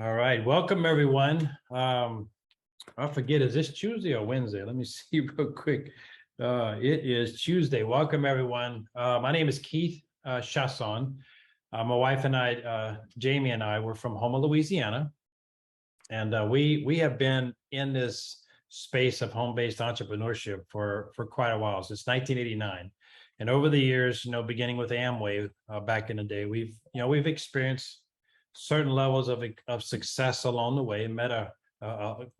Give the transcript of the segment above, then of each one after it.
All right, welcome everyone. I forget, is this Tuesday or Wednesday? Let me see real quick. It is Tuesday. Welcome everyone. My name is Keith Chasson. My wife and I, Jamie and I, we're from Houma, Louisiana, and we have been in this space of home-based entrepreneurship for quite a while, since 1989. And over the years, beginning with Amway back in the day, we've experienced certain levels of success along the way, met a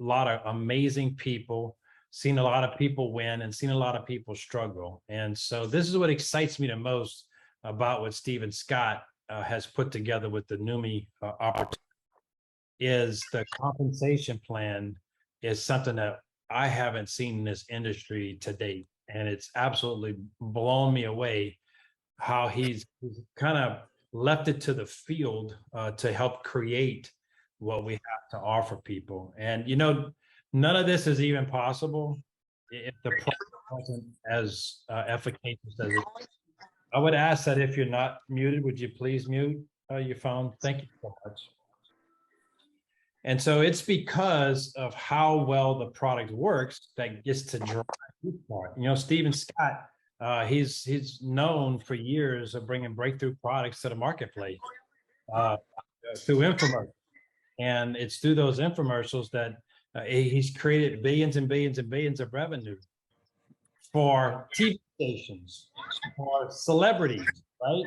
lot of amazing people, seen a lot of people win, and seen a lot of people struggle. And so this is what excites me the most about what Steve Scott has put together with the Neumi opportunity. Is the compensation plan is something that I haven't seen in this industry to date, and it's absolutely blown me away how he's kind of left it to the field to help create what we have to offer people. And none of this is even possible if the product wasn't as efficacious as it. I would ask that if you're not muted, would you please mute your phone? Thank you so much. And so it's because of how well the product works that gets to drive this part. Steve Scott, he's known for years of bringing breakthrough products to the marketplace through infomercials. And it's through those infomercials that he's created billions and billions and billions of revenue for TV stations, for celebrities, right?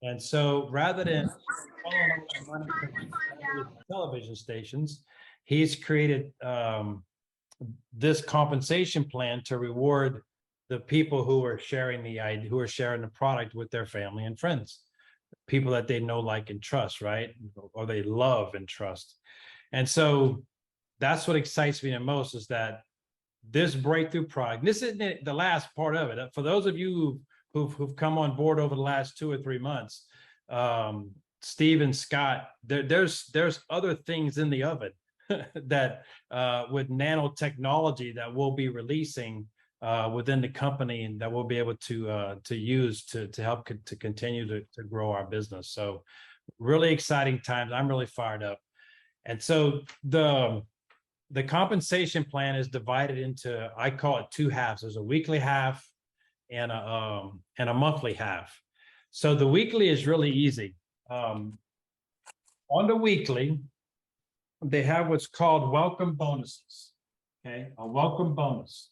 And so rather than television stations, he's created this compensation plan to reward the people who are sharing the product with their family and friends, people that they know, like, and trust, right? Or they love and trust. And so that's what excites me the most, is that this breakthrough product, this isn't the last part of it. For those of you who've come on board over the last 2 or 3 months, Steve Scott, there's other things in the oven that with nanotechnology that we'll be releasing within the company, and that we'll be able to use to help to continue to grow our business. So really exciting times. I'm really fired up. And so the compensation plan is divided into, I call it 2 halves. There's a weekly half and a monthly half. So the weekly is really easy. On the weekly, they have what's called welcome bonuses. Okay, a welcome bonus.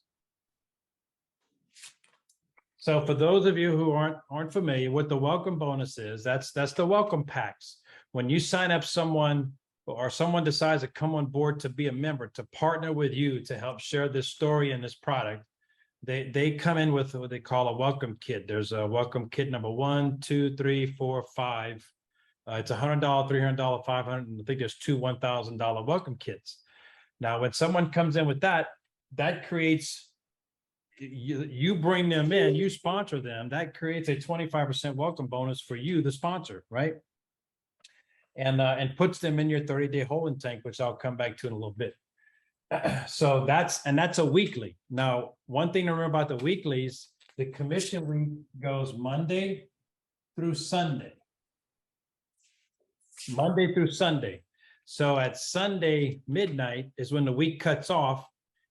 So for those of you who aren't familiar with the welcome bonus is, that's the welcome packs. When you sign up someone, or someone decides to come on board to be a member, to partner with you to help share this story and this product, they come in with what they call a welcome kit. There's a welcome kit number 1, 2, 3, 4, 5. It's $100, $300, $500, and I think there's 2 $1,000 welcome kits. Now, when someone comes in with that creates, you bring them in, you sponsor them, that creates a 25% welcome bonus for you, the sponsor, right? And puts them in your 30-day holding tank, which I'll come back to in a little bit. So that's a weekly. Now, one thing to remember about the weeklies, the commission week goes Monday through Sunday. Monday through Sunday. So at Sunday midnight is when the week cuts off,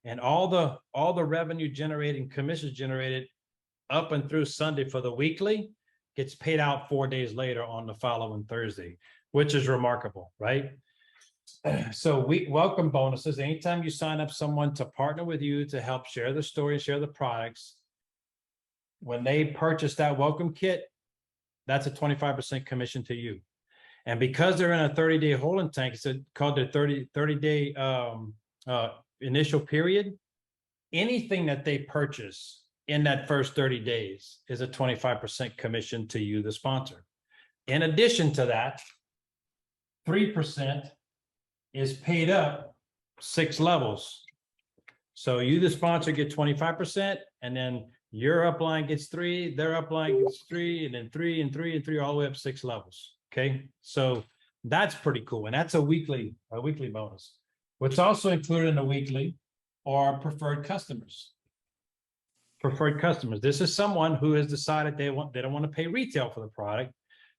and all the revenue generated and commissions generated up and through Sunday for the weekly gets paid out 4 days later on the following Thursday, which is remarkable, right? So we welcome bonuses. Anytime you sign up someone to partner with you to help share the story, share the products, when they purchase that welcome kit, that's a 25% commission to you. And because they're in a 30-day holding tank, it's called their 30-day initial period, anything that they purchase in that first 30 days is a 25% commission to you, the sponsor. In addition to that, 3% is paid up 6 levels. So you, the sponsor, get 25%, and then your upline gets 3, their upline gets 3, and then 3 and 3 and 3, all the way up 6 levels. Okay, so that's pretty cool, and that's a weekly bonus. What's also included in the weekly are preferred customers. Preferred customers. This is someone who has decided they don't want to pay retail for the product,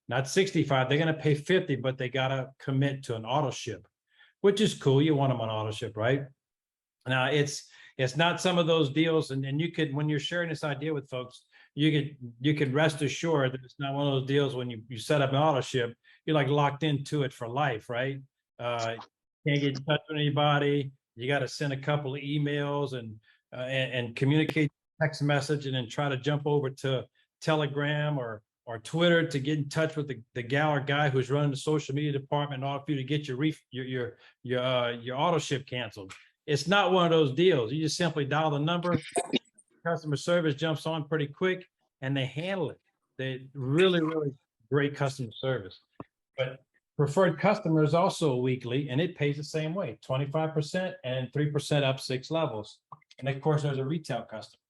not 65. They're going to pay 50, but they got to commit to an auto ship. which is cool. You want them on auto ship, right? Now it's not some of those deals, and you could, when you're sharing this idea with folks, you could rest assured that it's not one of those deals when you set up an auto ship, you're like locked into it for life, right? Can't get in touch with anybody. You got to send a couple of emails and communicate text message, and then try to jump over to Telegram or Twitter to get in touch with the gal or guy who's running the social media department in order for you to get your auto ship canceled. It's not one of those deals. You just simply dial the number, customer service jumps on pretty quick, and they handle it. They really, really great customer service. But preferred customer is also weekly, and it pays the same way, 25% and 3% up 6 levels. And of course, there's a retail customer.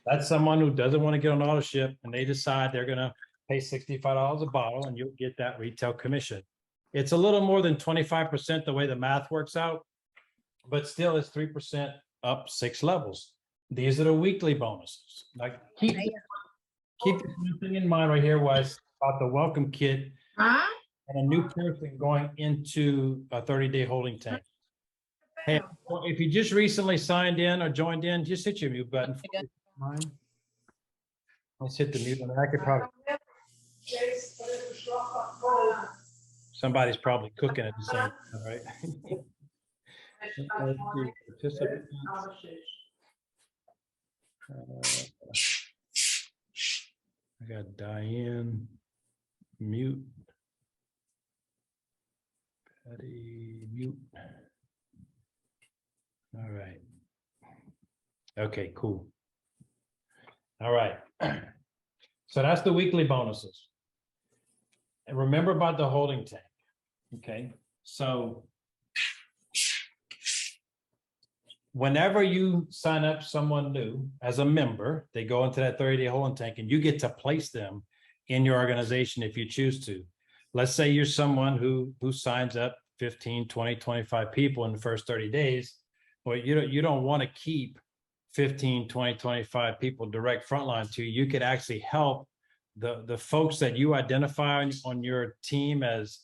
That's someone who doesn't want to get on auto ship, and they decide they're going to pay $65 a bottle, and you'll get that retail commission. It's a little more than 25% the way the math works out, but still it's 3% up 6 levels. These are the weekly bonuses. Like keep this one thing in mind right here was about the welcome kit and a new person going into a 30-day holding tank. Hey, if you just recently signed in or joined in, just hit your mute button. Let's hit the mute button. I could probably. Somebody's probably cooking at the same time, right? I got Diane mute. Patty mute. All right. Okay, cool. All right. So that's the weekly bonuses. And remember about the holding tank. Okay. So whenever you sign up someone new as a member, they go into that 30-day holding tank, and you get to place them in your organization if you choose to. Let's say you're someone who signs up 15, 20, 25 people in the first 30 days. Well, you don't want to keep 15, 20, 25 people direct frontline to you. You could actually help the folks that you identify on your team as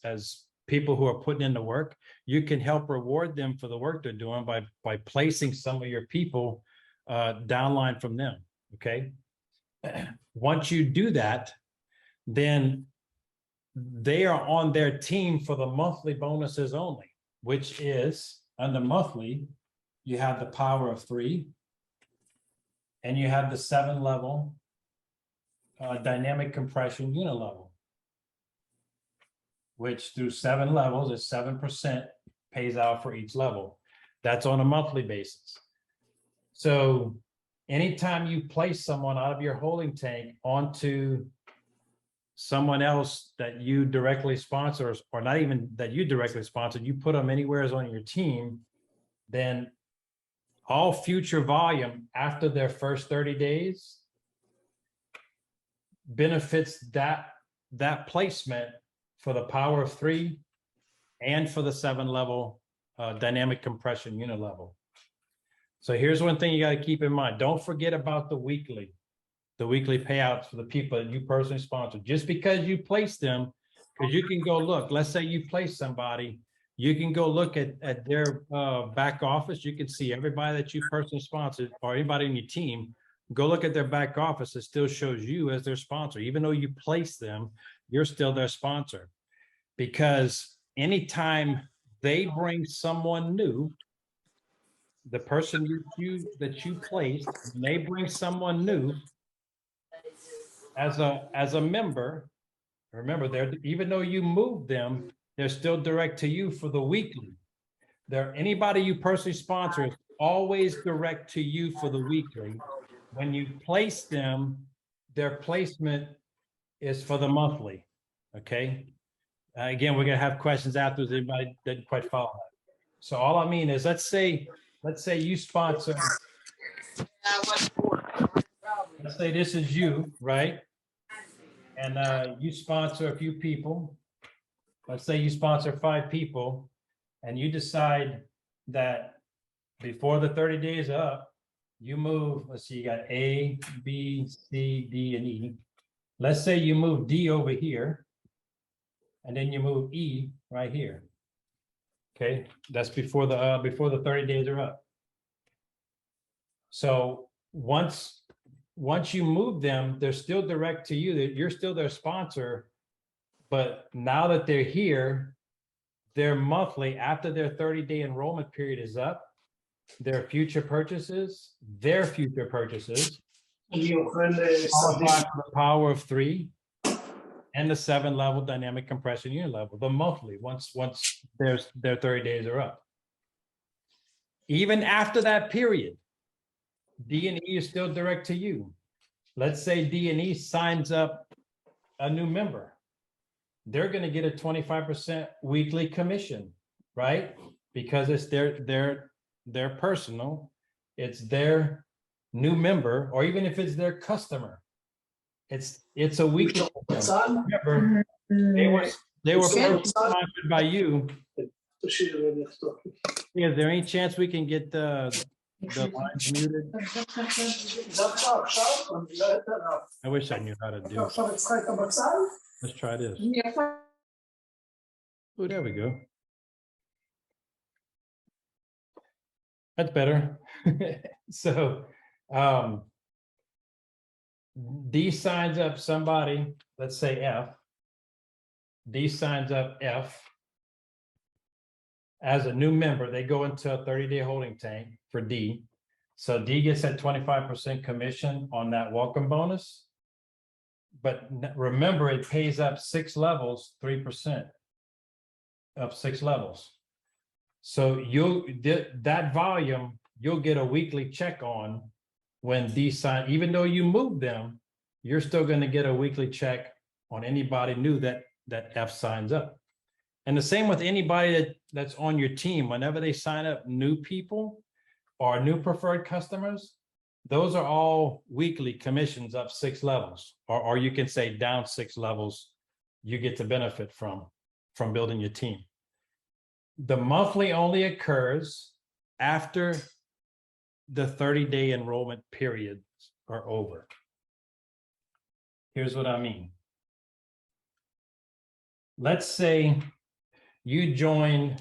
people who are putting in the work. You can help reward them for the work they're doing by placing some of your people downline from them, okay? Once you do that, then they are on their team for the monthly bonuses only, which is, under monthly, you have the power of 3, and you have the 7-level dynamic compression unit level, which through 7 levels is 7% pays out for each level. That's on a monthly basis. So anytime you place someone out of your holding tank onto someone else that you directly sponsor, or not even that you directly sponsor, you put them anywhere on your team, then all future volume after their first 30 days benefits that placement for the power of 3 and for the 7-level dynamic compression unit level. So here's one thing you got to keep in mind. Don't forget about the weekly payouts for the people that you personally sponsor. Just because you place them, because you can go look, let's say you place somebody, you can go look at their back office. You can see everybody that you personally sponsored or anybody in your team. Go look at their back office. It still shows you as their sponsor. Even though you place them, you're still their sponsor. Because anytime they bring someone new, the person that you placed, when they bring someone new as a member, remember, even though you moved them, they're still direct to you for the weekly. Anybody you personally sponsor is always direct to you for the weekly. When you place them, their placement is for the monthly. Okay. Again, we're gonna have questions afterwards. Anybody didn't quite follow that. So all I mean is, let's say you sponsor. Let's say this is you, right? And you sponsor a few people. Let's say you sponsor 5 people, and you decide that before the 30 days up, you move, let's see, you got A, B, C, D, and E. Let's say you move D over here, and then you move E right here. Okay, that's before the 30 days are up. So once you move them, they're still direct to you, that you're still their sponsor. But now that they're here, their monthly, after their 30-day enrollment period is up, their future purchases qualify for the power of 3 and the 7-level dynamic compression unit level, the monthly, once their 30 days are up. Even after that period, D&E is still direct to you. Let's say D&E signs up a new member. They're going to get a 25% weekly commission, right? Because it's their personal, it's their new member, or even if it's their customer, it's a weekly. Remember, they were sponsored by you. Is there any chance we can get the lines muted? I wish I knew how to do it. Let's try this. Oh, there we go. That's better. So D signs up somebody, let's say F. D signs up F as a new member. They go into a 30-day holding tank for D. So D gets that 25% commission on that welcome bonus. But remember, it pays up 6 levels, 3% up 6 levels. So that volume, you'll get a weekly check on when D sign, even though you move them, you're still going to get a weekly check on anybody new that F signs up. And the same with anybody that's on your team. Whenever they sign up new people or new preferred customers, those are all weekly commissions up 6 levels, or you can say down 6 levels you get to benefit from building your team. The monthly only occurs after the 30-day enrollment periods are over. Here's what I mean. Let's say you join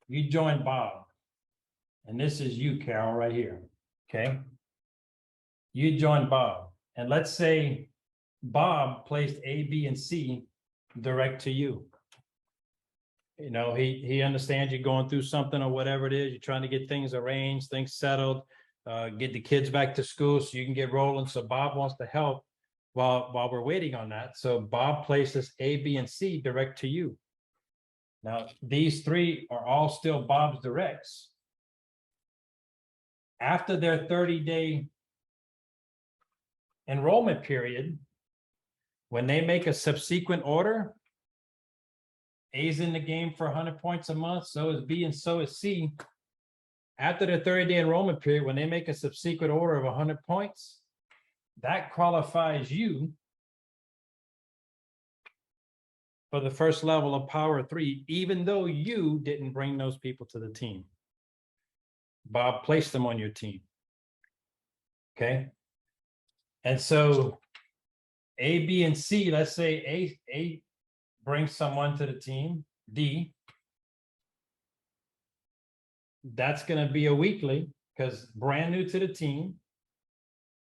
Bob, and this is you, Carol, right here, okay? You join Bob, and let's say Bob placed A, B, and C direct to you. You know, he understands you're going through something or whatever it is. You're trying to get things arranged, things settled, get the kids back to school so you can get rolling. So Bob wants to help while we're waiting on that. So Bob places A, B, and C direct to you. Now, these 3 are all still Bob's directs. After their 30-day enrollment period, when they make a subsequent order, A's in the game for 100 points a month, so is B and so is C. After the 30-day enrollment period, when they make a subsequent order of 100 points, that qualifies you for the first level of power 3, even though you didn't bring those people to the team. Bob placed them on your team. Okay. And so A, B, and C, let's say A brings someone to the team, D. That's going to be a weekly, because brand new to the team.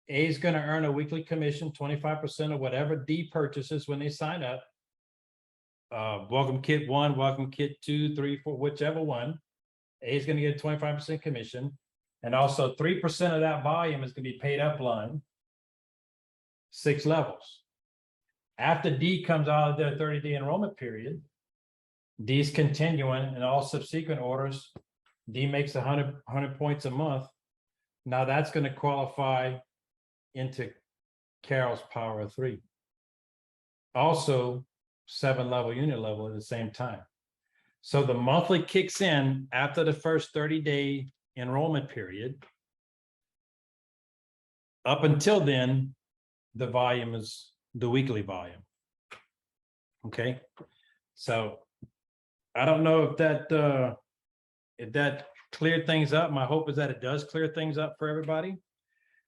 A is going to earn a weekly commission, 25% of whatever D purchases when they sign up. Welcome kit 1, welcome kit 2, 3, 4, whichever one. A is going to get a 25% commission. And also 3% of that volume is going to be paid upline, 6 levels. After D comes out of their 30-day enrollment period, D's continuing in all subsequent orders. D makes 100 points a month. Now that's going to qualify into Carol's power of 3. Also 7-level unit level at the same time. So the monthly kicks in after the first 30-day enrollment period. Up until then, the volume is the weekly volume. Okay, so I don't know if that cleared things up. My hope is that it does clear things up for everybody.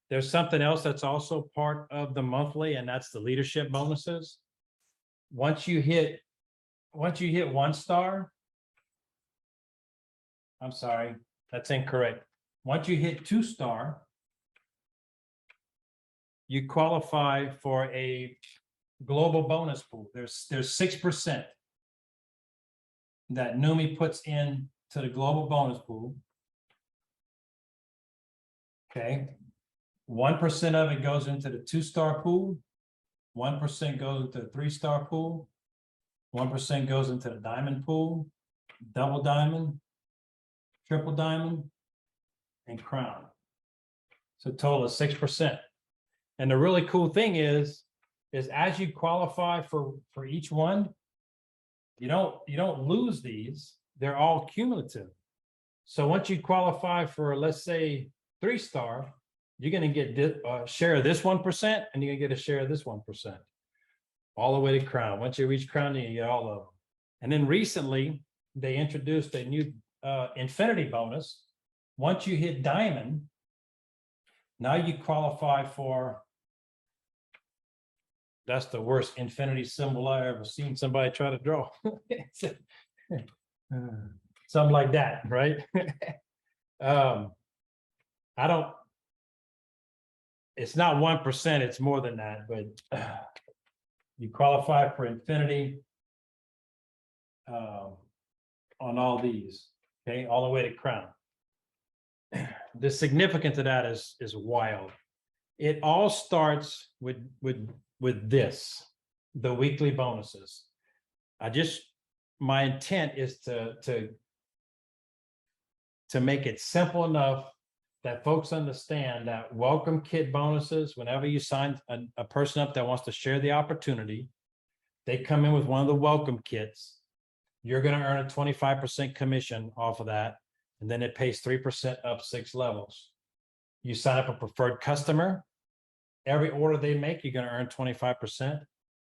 There's something else that's also part of the monthly, and that's the leadership bonuses. Once you hit once you hit 1 star, I'm sorry, that's incorrect. Once you hit 2 star, you qualify for a global bonus pool. There's 6% that Neumi puts in to the global bonus pool. Okay. 1% of it goes into the 2-star pool. 1% goes into the 3-star pool. 1% goes into the diamond pool, double diamond, triple diamond, and crown. So a total of 6%. And the really cool thing is as you qualify for each one, you don't lose these. They're all cumulative. So once you qualify for, let's say, 3-star, you're going to get a share of this 1%, and you're going to get a share of this 1%, all the way to crown. Once you reach crown, you get all of them. And then recently, they introduced a new infinity bonus. Once you hit diamond, now you qualify for, that's the worst infinity symbol I ever seen somebody try to draw. Something like that, right? I don't, it's not 1%, it's more than that, but you qualify for infinity on all these, okay, all the way to crown. The significance of that is wild. It all starts with this, the weekly bonuses. My intent is to make it simple enough that folks understand that welcome kit bonuses, whenever you sign a person up that wants to share the opportunity, they come in with one of the welcome kits. You're going to earn a 25% commission off of that, and then it pays 3% up 6 levels. You sign up a preferred customer, every order they make, you're going to earn 25%.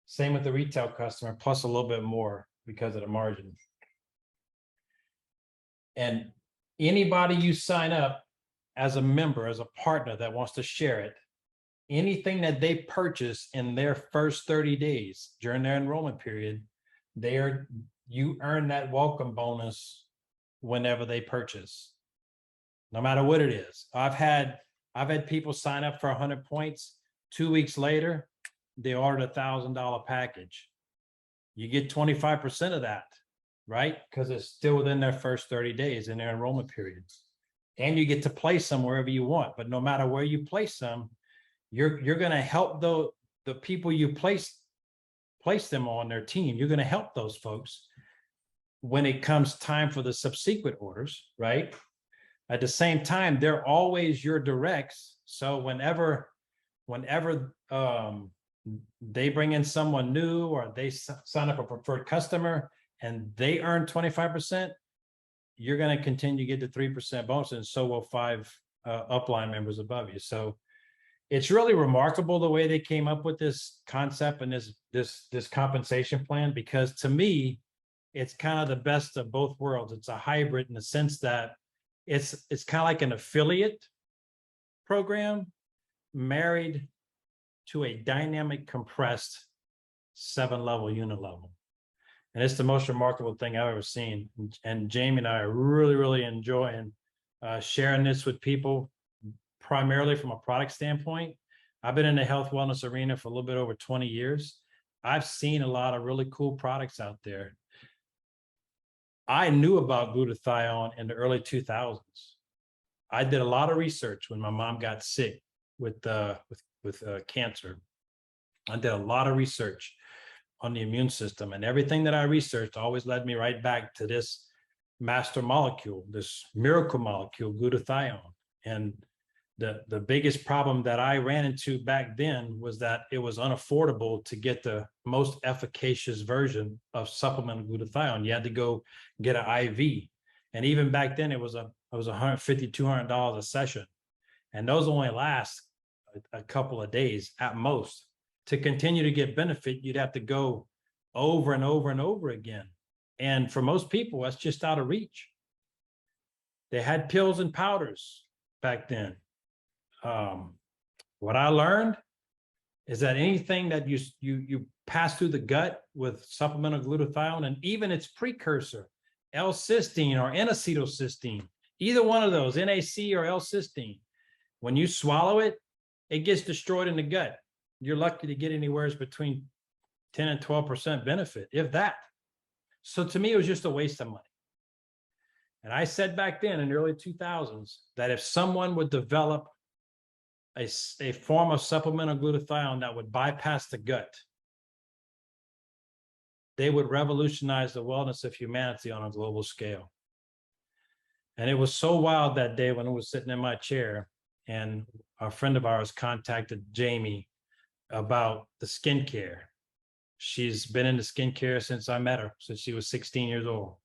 Same with the retail customer, plus a little bit more because of the margin. And anybody you sign up as a member, as a partner that wants to share it, anything that they purchase in their first 30 days during their enrollment period, you earn that welcome bonus whenever they purchase, no matter what it is. I've had people sign up for 100 points. 2 weeks later, they ordered a $1,000 package. You get 25% of that, right? Because it's still within their first 30 days in their enrollment periods. And you get to place them wherever you want. But no matter where you place them, you're going to help the people you place them on their team. You're going to help those folks when it comes time for the subsequent orders, right? At the same time, they're always your directs. So whenever they bring in someone new, or they sign up a preferred customer and they earn 25%, you're going to continue to get the 3% bonus, and so will 5 upline members above you. So it's really remarkable the way they came up with this concept and this compensation plan, because to me, it's kind of the best of both worlds. It's a hybrid in the sense that it's kind of like an affiliate program married to a dynamic, compressed 7-level unit level. And it's the most remarkable thing I've ever seen. And Jamie and I are really, really enjoying sharing this with people, primarily from a product standpoint. I've been in the health wellness arena for a little bit over 20 years. I've seen a lot of really cool products out there. I knew about glutathione in the early 2000s. I did a lot of research when my mom got sick with cancer. I did a lot of research on the immune system, and everything that I researched always led me right back to this master molecule, this miracle molecule, glutathione. And the biggest problem that I ran into back then was that it was unaffordable to get the most efficacious version of supplemental glutathione. You had to go get an IV. And even back then it was $150, $200 a session. And those only last a couple of days at most. To continue to get benefit, you'd have to go over and over and over again. And for most people, that's just out of reach. They had pills and powders back then. What I learned is that anything that you pass through the gut with supplemental glutathione, and even its precursor, L-cysteine or N-acetylcysteine, either one of those, NAC or L-cysteine, when you swallow it, it gets destroyed in the gut. You're lucky to get anywhere between 10 and 12% benefit, if that. So to me, it was just a waste of money. And I said back then in the early 2000s that if someone would develop a form of supplemental glutathione that would bypass the gut, they would revolutionize the wellness of humanity on a global scale. And it was so wild that day when I was sitting in my chair and a friend of ours contacted Jamie about the skincare. She's been into skincare since I met her, since she was 16 years old.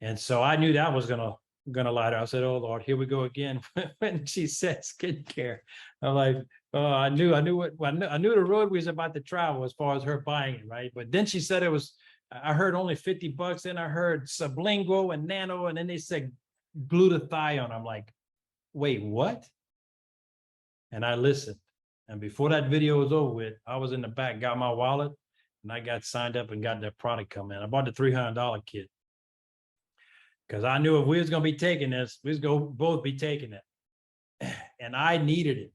And so I knew that was gonna light her. I said, "Oh Lord, here we go again." When she said skincare, I'm like, "Oh, I knew the road we was about to travel as far as her buying it, right?" But then she said it was. I heard only $50. Then I heard sublingual and nano, and then they said glutathione. I'm like, "Wait, what?" And I listened. And before that video was over with, I was in the back, got my wallet, and I got signed up and got that product come in. I bought the $300 kit because I knew if we was going to be taking this, we was going to both be taking it. And I needed it.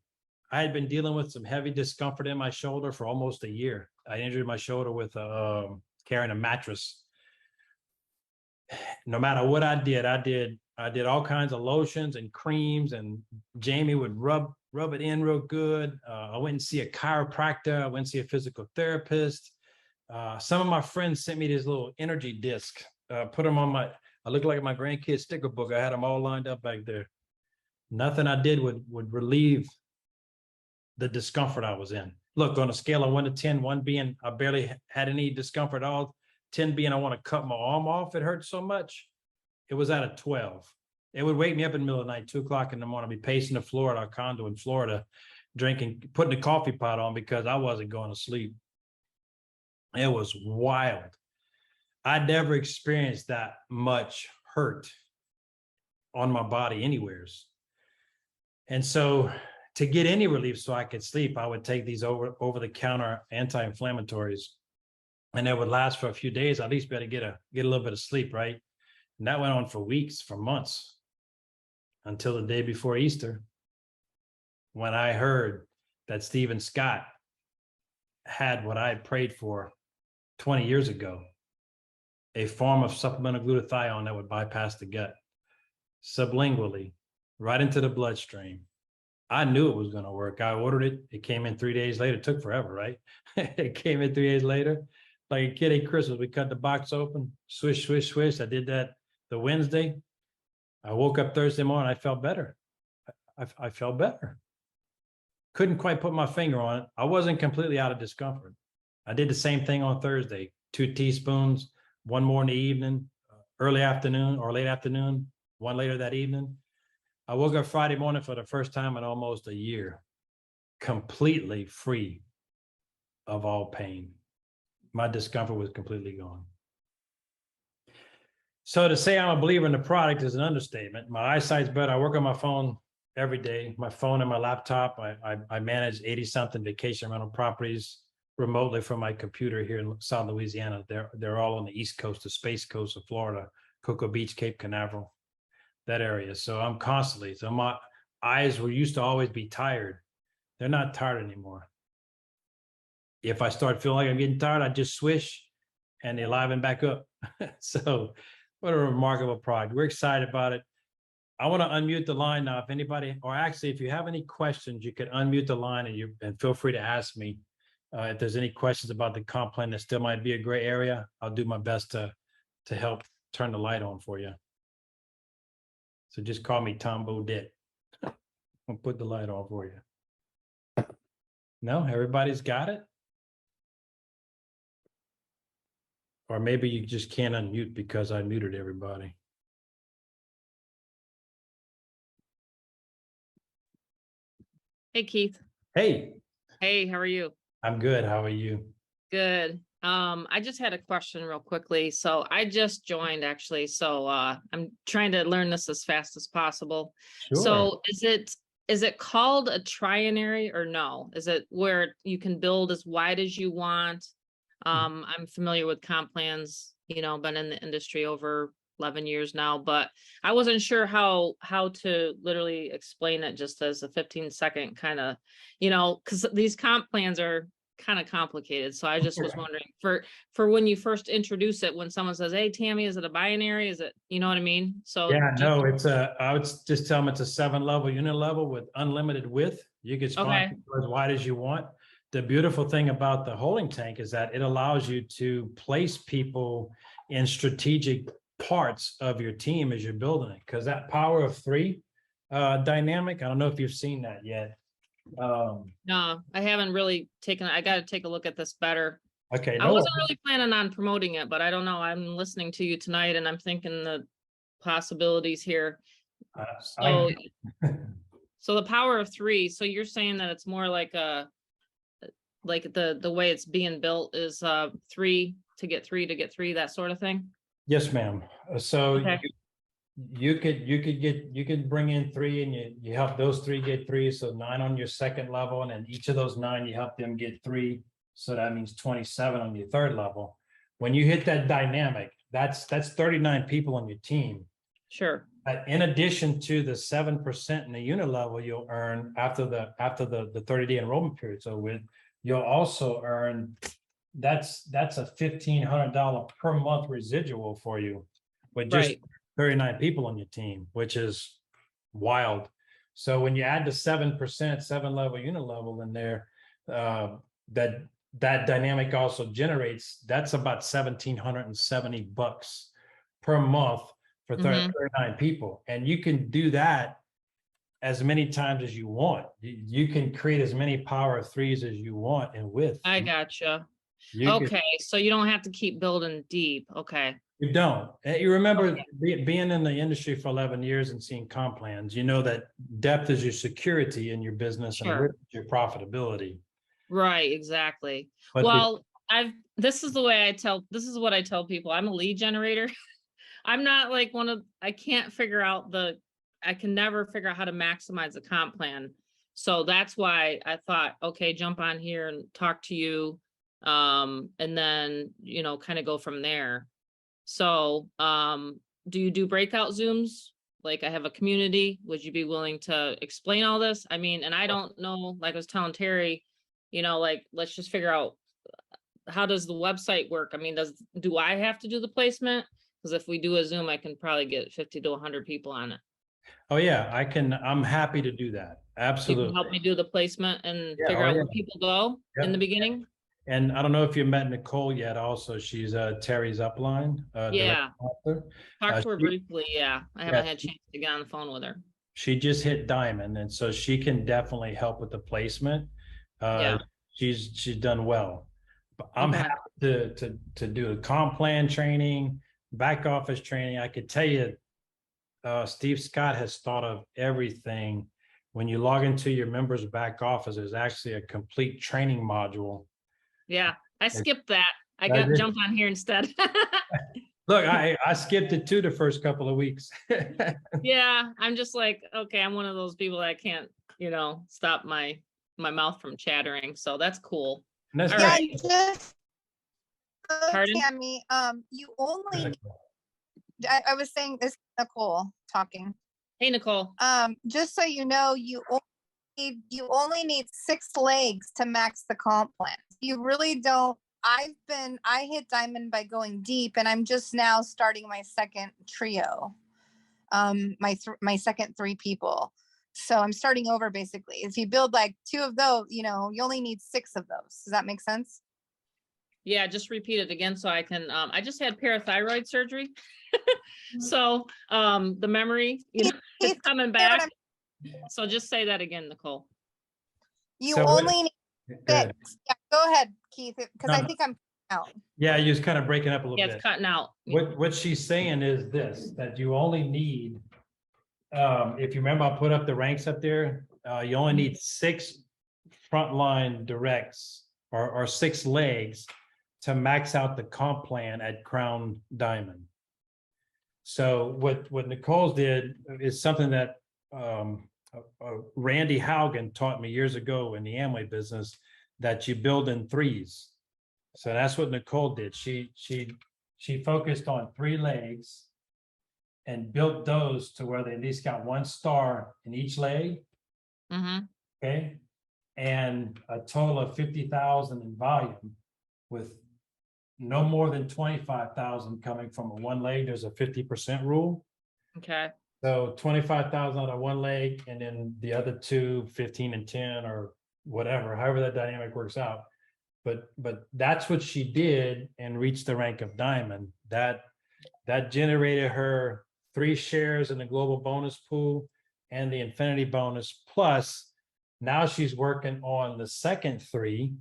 I had been dealing with some heavy discomfort in my shoulder for almost a year. I injured my shoulder with carrying a mattress. No matter what I did all kinds of lotions and creams, and Jamie would rub it in real good. I went and see a chiropractor. I went and see a physical therapist. Some of my friends sent me this little energy disc. Put them on I looked like my grandkid's sticker book. I had them all lined up back there. Nothing I did would relieve the discomfort I was in. Look, on a scale of 1 to 10, 1 being I barely had any discomfort at all, 10 being I want to cut my arm off, it hurt so much. It was at a 12. It would wake me up in the middle of the night, 2 o'clock in the morning, I'd be pacing the floor at our condo in Florida, drinking, putting the coffee pot on because I wasn't going to sleep. It was wild. I'd never experienced that much hurt on my body anywheres. And so to get any relief so I could sleep, I would take these over-the-counter anti-inflammatories, and it would last for a few days. At least better get a little bit of sleep, right? And that went on for weeks, for months, until the day before Easter, when I heard that Stephen Scott had what I had prayed for 20 years ago, a form of supplemental glutathione that would bypass the gut, sublingually, right into the bloodstream. I knew it was going to work. I ordered it. It came in 3 days later. It took forever, right? It came in 3 days later. Like a kid at Christmas, we cut the box open, swish, swish, swish. I did that the Wednesday. I woke up Thursday morning. I felt better. I felt better. Couldn't quite put my finger on it. I wasn't completely out of discomfort. I did the same thing on Thursday, 2 teaspoons, one more in the evening, early afternoon or late afternoon, one later that evening. I woke up Friday morning for the first time in almost a year, completely free of all pain. My discomfort was completely gone. So to say I'm a believer in the product is an understatement. My eyesight's better. I work on my phone every day, my phone and my laptop. I manage 80-something vacation rental properties remotely from my computer here in South Louisiana. They're all on the East Coast, the Space Coast of Florida, Cocoa Beach, Cape Canaveral, that area. So I'm constantly, so my eyes were used to always be tired. They're not tired anymore. If I start feeling like I'm getting tired, I just swish and they liven back up. So what a remarkable product. We're excited about it. I want to unmute the line now. If anybody, or actually, if you have any questions, you can unmute the line and feel free to ask me. If there's any questions about the comp plan that still might be a gray area, I'll do my best to help turn the light on for you. So just call me Tom Bodette. I'll put the light on for you. No, everybody's got it? Or maybe you just can't unmute because I muted everybody. Hey, Keith. Hey. Hey, how are you? I'm good. How are you? Good. I just had a question real quickly. So I just joined actually. So I'm trying to learn this as fast as possible. Sure. So is it is it called a trinary or no? Is it where you can build as wide as you want? I'm familiar with comp plans, been in the industry over 11 years now, but I wasn't sure how to literally explain it just as a 15-second kind of, because these comp plans are kind of complicated. So I just was wondering for when you first introduce it, when someone says, "Hey, Tammy, is it a binary? Is it?" You know what I mean? So Yeah, no, I would just tell them it's a 7-level unit level with unlimited width. You can spawn Okay. people as wide as you want. The beautiful thing about the holding tank is that it allows you to place people in strategic parts of your team as you're building it. Because that power of 3 dynamic, I don't know if you've seen that yet. No, I haven't really I got to take a look at this better. Okay, I no, wasn't really planning on promoting it, but I don't know. I'm listening to you tonight and I'm thinking the possibilities here. So, so the power of 3. So you're saying that it's more like the way it's being built is 3 to get 3 to get 3, that sort of thing. Yes, ma'am. So Okay. you could bring in 3 and you help those 3 get 3, so 9 on your second level, and then each of those 9 you help them get 3, so that means 27 on your third level. When you hit that dynamic, that's 39 people on your team. Sure. In addition to the 7% in the unit level you'll earn after the 30-day enrollment period, so you'll also earn that's a $1,500 per month residual for you with just Right. 39 people on your team, which is wild. So when you add the 7%, 7-level unit level in there, that dynamic also generates, that's about $1,770 per month for 39 people. And you can do that as many times as you want. You can create as many power of 3s as you want and width. I gotcha. You Okay, so you don't have to keep building deep. Okay. You don't. You remember being in the industry for 11 years and seeing comp plans, you know that depth is your security in your business and width is your profitability. Right, exactly. But Well, this is what I tell people. I'm a lead generator. I'm not like I can't figure out I can never figure out how to maximize the comp plan. So that's why I thought, okay, jump on here and talk to you. And then, kind of go from there. So, do you do breakout Zooms? Like I have a community. Would you be willing to explain all this? I mean, and I don't know, like I was telling Terry, let's just figure out how does the website work? I mean, do I have to do the placement? Because if we do a Zoom, I can probably get 50 to 100 people on it. oh yeah, I'm happy to do that. You Absolutely. can help me do the placement and Yeah, figure oh out yeah. where people go in the beginning. And I don't know if you met Nicole yet also. She's Terry's upline. Yeah. Talked to her She, briefly. Yeah. I haven't had a chance to get on the phone with her. she just hit diamond, and so she can definitely help with the placement. Yeah. She's done well. But I'm Okay. happy to do a comp plan training, back office training. I could tell you, Steve Scott has thought of everything. When you log into your members back office, there's actually a complete training module. Yeah. I skipped that. I That is- jumped on here instead. Look, I skipped it too the first couple of weeks. Yeah. I'm just like, okay, I'm one of those people that can't, stop my mouth from chattering. So that's cool. And that's All great. right. Just Pardon? Tammy, you only I was saying this, Nicole talking. Hey, Nicole. Just so you know, you only need 6 legs to max the comp plan. You really don't. I hit diamond by going deep, and I'm just now starting my second trio. My second 3 people. So I'm starting over basically. If you build like 2 of those, you only need 6 of those. Does that make sense? Yeah, just repeat it again so I can, I just had parathyroid surgery. So, the memory, it's coming back. So just say that again, Nicole. You only need 6. Yeah, go ahead, Keith, because I think I'm out. Yeah, you're kind of breaking up a little bit. Yeah, it's cutting out. What she's saying is this, that you only need, if you remember, I'll put up the ranks up there. You only need 6 frontline directs or 6 legs to max out the comp plan at Crown Diamond. So what Nicole's did is something that Randy Haugen taught me years ago in the Amway business that you build in threes. So that's what Nicole did. She focused on 3 legs and built those to where they at least got 1 star in each leg. Okay. And a total of 50,000 in volume, with no more than 25,000 coming from a 1 leg. There's a 50% rule. Okay. So 25,000 out of 1 leg, and then the other 2, 15 and 10 or whatever, however that dynamic works out. But that's what she did and reached the rank of diamond. That generated her 3 shares in the global bonus pool and the infinity bonus. Plus, now she's working on the second 3.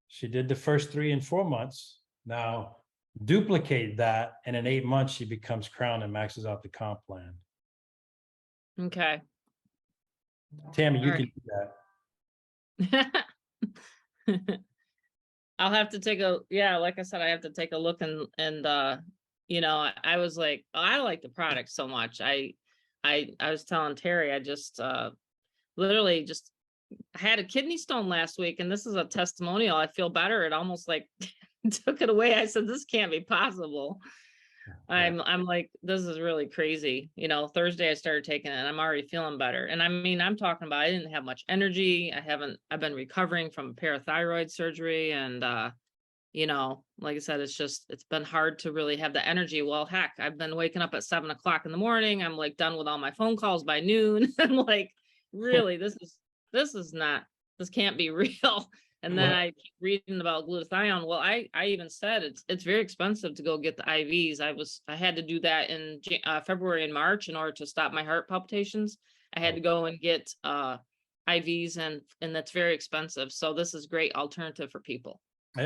She did the first 3 in 4 months. Now duplicate that, and in 8 months she becomes crowned and maxes out the comp plan. Okay. Tammy, you All can do that. I'll have to take a, yeah, like I said, I have to take a look and you know, I was like, oh, I like the product so much. I was telling Terry, I just literally just had a kidney stone last week, and this is a testimonial. I feel better. It almost like took it away. I said, this can't be possible. I'm like, this is really crazy. You know, Thursday I started taking it and I'm already feeling better. And I mean, I'm talking about, I didn't have much energy. I've been recovering from parathyroid surgery. And, you know, like I said, it's been hard to really have the energy. Well, heck, I've been waking up at 7 o'clock in the morning. I'm like done with all my phone calls by noon. I'm like, really, this can't be real. And then I keep reading about glutathione. Well, I even said it's very expensive to go get the IVs. I had to do that in February and March in order to stop my heart palpitations. I had to go and get IVs, and that's very expensive. So this is great alternative for people.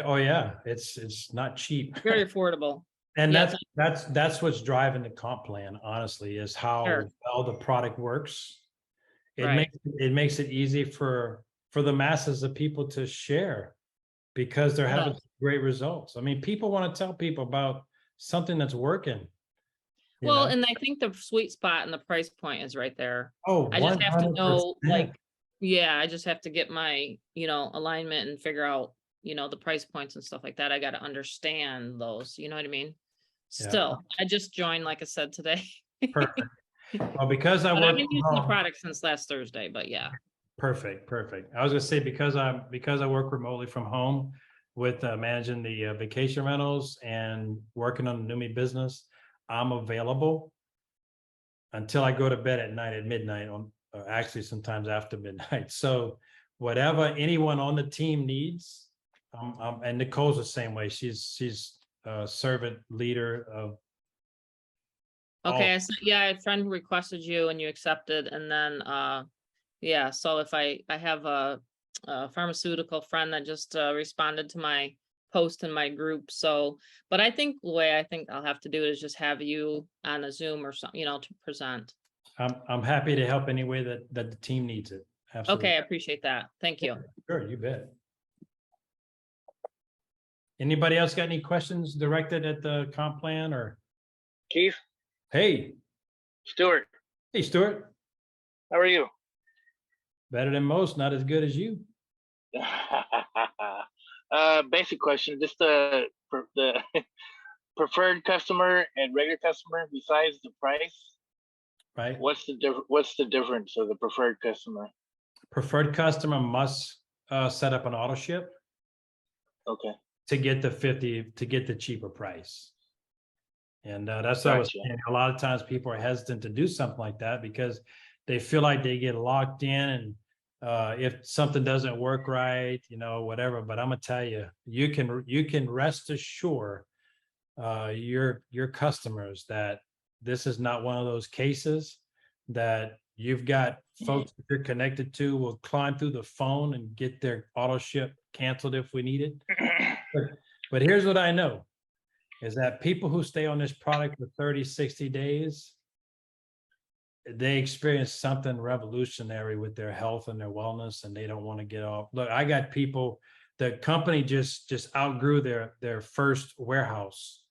Oh yeah, it's not cheap. Very affordable. And Yes. that's what's driving the comp plan, honestly, is how well the product works. It makes it easy for the masses of people to share, because they're having great results. I mean, people want to tell people about something that's working. Well, and I think the sweet spot and the price point is right there. Oh, I just have to know, 100%. like, yeah, I just have to get my, you know, alignment and figure out, you know, the price points and stuff like that. I got to understand those, you know what I mean? Still, I just joined, like I said, today. Perfect. Well, because I've been using the product since last Thursday, but yeah. Perfect. I was gonna say, because I work remotely from home with managing the vacation rentals and working on the Neumi business, I'm available until I go to bed at night at midnight, actually sometimes after midnight. So whatever anyone on the team needs, and Nicole's the same way. She's a servant leader of. Okay, a friend requested you and you accepted, and then yeah, so if I have a pharmaceutical friend that just responded to my post in my group. So, but I think the way I think I'll have to do it is just have you on a Zoom or something, you know, to present. I'm happy to help any way that the team needs it. Absolutely. Okay, I appreciate that. Thank you. Sure, you bet. Anybody else got any questions directed at the comp plan or? Keith? Hey. Stuart. Hey, Stuart. How are you? Better than most, not as good as you. Basic question, just the preferred customer and regular customer, besides the price. Right. What's the difference of the preferred customer? Preferred customer must set up an auto ship. Okay. To get the cheaper price. And that's what I was saying. A lot of times people are hesitant to do something like that because they feel like they get locked in, and if something doesn't work right, you know, whatever. But I'm gonna tell you, you can rest assured your customers that this is not one of those cases that you've got folks that you're connected to will climb through the phone and get their auto ship canceled if we need it. But here's what I know is that people who stay on this product for 30, 60 days, they experience something revolutionary with their health and their wellness, and they don't want to get off. Look, I got people, the company just outgrew their first warehouse,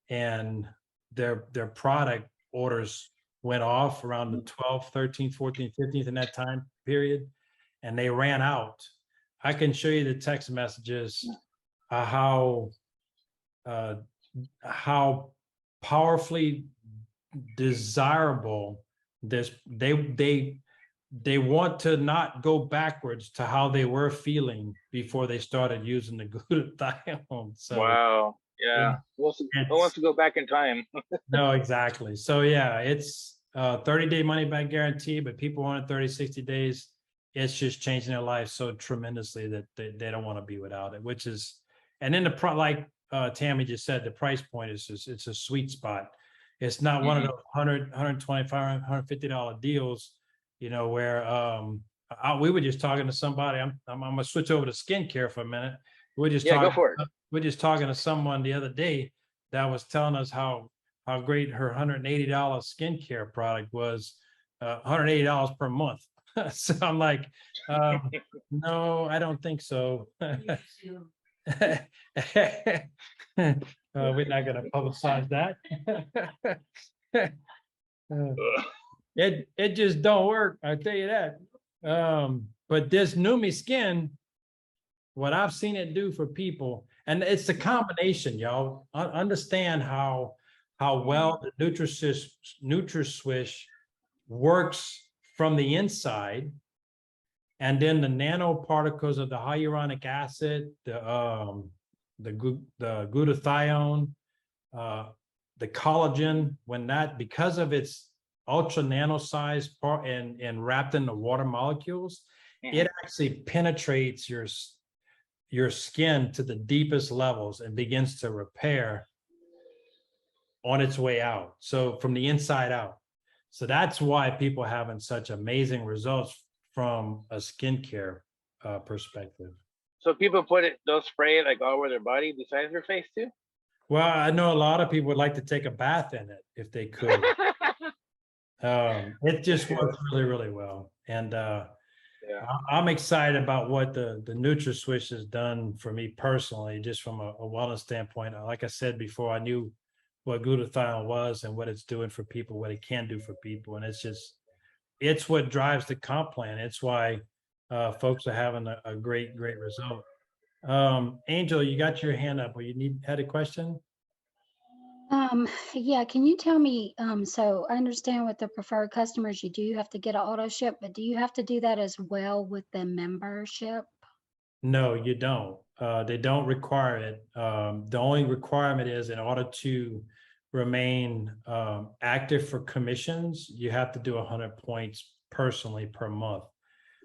and their product orders went off around the 12th, 13th, 14th, 15th in that time period, and they ran out. I can show you the text messages, how powerfully desirable this, they want to not go backwards to how they were feeling before they started using the glutathione. So Wow. Yeah. Who wants to go back in time? no, exactly. So yeah, it's 30-day money back guarantee, but people want it 30, 60 days. It's just changing their life so tremendously that they don't want to be without it, which is, and then like Tammy just said, the price point is just, it's a sweet spot. It's not one of those $100, $125, $150 deals, you know, where we were just talking to somebody. I'm gonna switch over to skincare for a minute. We're just Yeah, talking, go for it. we're just talking to someone the other day that was telling us how great her $180 skincare product was, $180 per month. So I'm like, no, I don't think so. We're not going to publicize that. It just don't work. I'll tell you that. But this Neumi skin, what I've seen it do for people, and it's a combination, y'all. Understand how well the NutraSwish works from the inside, and then the nanoparticles of the hyaluronic acid, the glutathione, the collagen, when that, because of its ultra nano size part and wrapped in the water molecules, it actually penetrates your skin to the deepest levels and begins to repair on its way out. So from the inside out. So that's why people are having such amazing results from a skincare perspective. So people they'll spray it like all over their body besides their face too? Well, I know a lot of people would like to take a bath in it if they could. It just works really, really well. And I'm excited about what the NutraSwish has done for me personally, just from a wellness standpoint. Like I said before, I knew what glutathione was and what it's doing for people, what it can do for people. And it's what drives the comp plan. It's why folks are having a great result. Angel, you got your hand up. Or you had a question? Yeah, can you tell me, so I understand with the preferred customers, you do have to get an auto ship, but do you have to do that as well with the membership? No, you don't. They don't require it. The only requirement is, in order to remain active for commissions, you have to do 100 points personally per month.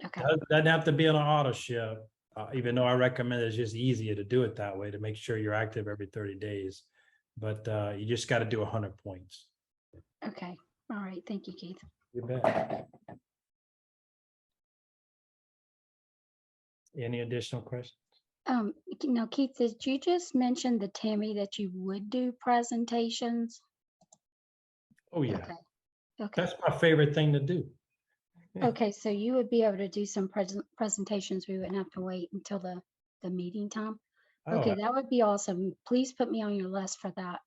Okay. Doesn't have to be on an auto ship, even though I recommend it's just easier to do it that way to make sure you're active every 30 days. But you just got to do 100 points. Okay. All right. Thank you, Keith. You bet. Any additional questions? Now, Keith, did you just mention the Tammy that you would do presentations? Oh yeah. Okay. Okay. That's my favorite thing to do. Okay. So you would be able to do some presentations. We wouldn't have to wait until the meeting time. Okay, that would be awesome. Please put me on your list for that.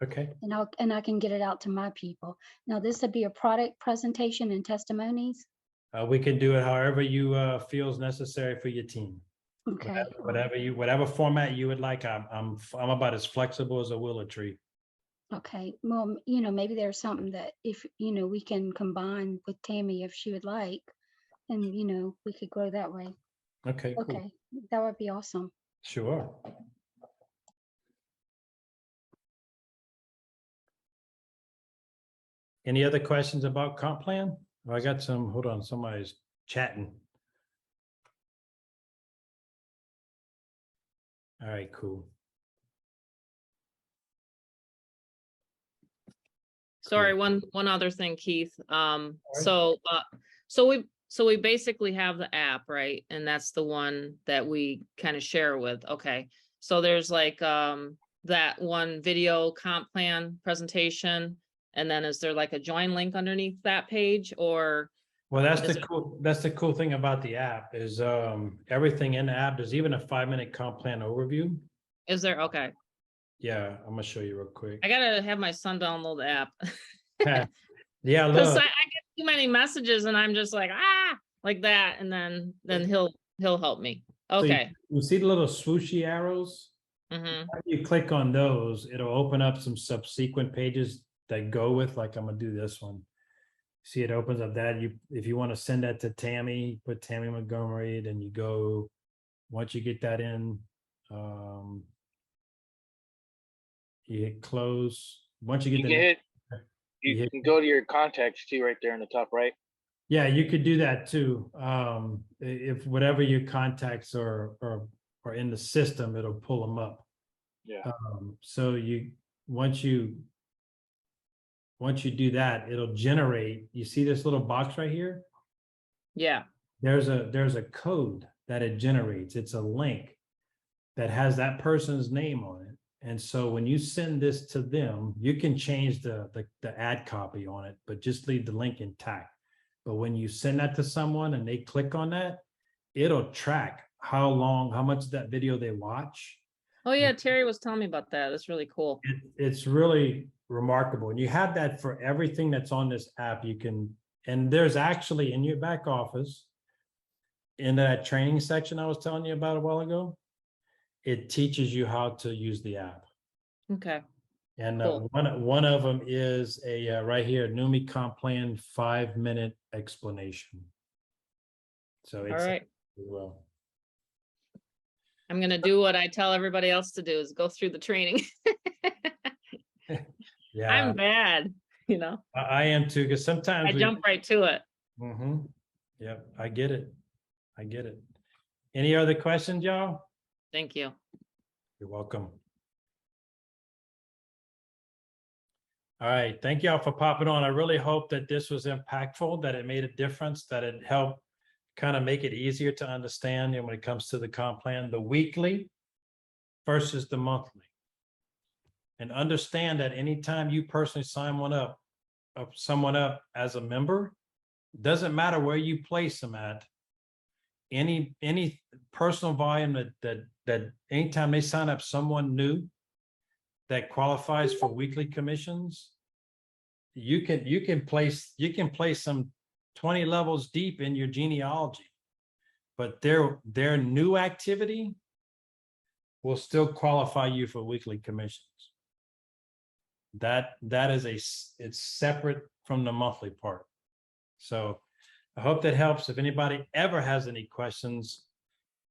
Okay. And I can get it out to my people. Now, this would be a product presentation and testimonies. We can do it however you feel is necessary for your team. Okay. Whatever format you would like. I'm about as flexible as a willow tree. Okay. Well, maybe there's something that if we can combine with Tammy if she would like, and we could grow that way. Okay. Cool. Okay, that would be awesome. Sure. Any other questions about comp plan? Oh, I got some. Hold on, somebody's chatting. All right, cool. Sorry, one other thing, Keith. So we basically have the app, right? And that's the one that we kind of share with. Okay. So there's like that one video comp plan presentation. And then is there like a join link underneath that page, or? Well, that's the cool thing about the app is everything in the app. There's even a 5-minute comp plan overview. Is there? Okay. Yeah, I'm gonna show you real quick. I gotta have my son download the app. Yeah, Cause I look, get too many messages and I'm just like, like that. And then he'll help me. so Okay. you see the little swooshy arrows? Mm-hmm. If you click on those, it'll open up some subsequent pages that go with, like I'm gonna do this one. See, it opens up that if you want to send that to Tammy, put Tammy Montgomery, then you go, once you get that in, you hit close. Once you You get can the, hit, you you hit, can go to your contacts too, right there in the top right. yeah, you could do that too. If whatever your contacts are in the system, it'll pull them up. Yeah. So once you do that, it'll generate, you see this little box right here? Yeah. There's a code that it generates. It's a link that has that person's name on it. And so when you send this to them, you can change the ad copy on it, but just leave the link intact. But when you send that to someone and they click on that, it'll track how much of that video they watch. Oh yeah, Terry was telling me about that. That's really cool. It's really remarkable. And you have that for everything that's on this app. You can, and there's actually in your back office, in that training section I was telling you about a while ago, it teaches you how to use the app. Okay. And Cool. one of them is a right here, Neumi Comp Plan 5-minute explanation. So All it's right. well. I'm gonna do what I tell everybody else to do is go through the training. Yeah, I'm bad, you know. I am too, because sometimes I jump right to it. Mm-hmm. Yep, I get it. Any other questions, y'all? Thank you. You're welcome. All right, thank y'all for popping on. I really hope that this was impactful, that it made a difference, that it helped kind of make it easier to understand, when it comes to the comp plan, the weekly versus the monthly. And understand that anytime you personally sign someone up as a member, doesn't matter where you place them at, any personal volume that anytime they sign up someone new that qualifies for weekly commissions, you can place them 20 levels deep in your genealogy, but their new activity will still qualify you for weekly commissions. That is it's separate from the monthly part. So I hope that helps. If anybody ever has any questions,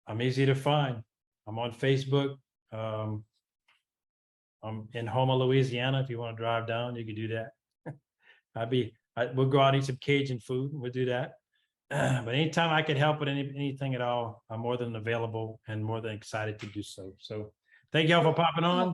I'm easy to find. I'm on Facebook. I'm in Houma, Louisiana. If you want to drive down, you can do that. We'll go out and eat some Cajun food. We'll do that. But anytime I can help with anything at all, I'm more than available and more than excited to do so. So thank y'all for popping on.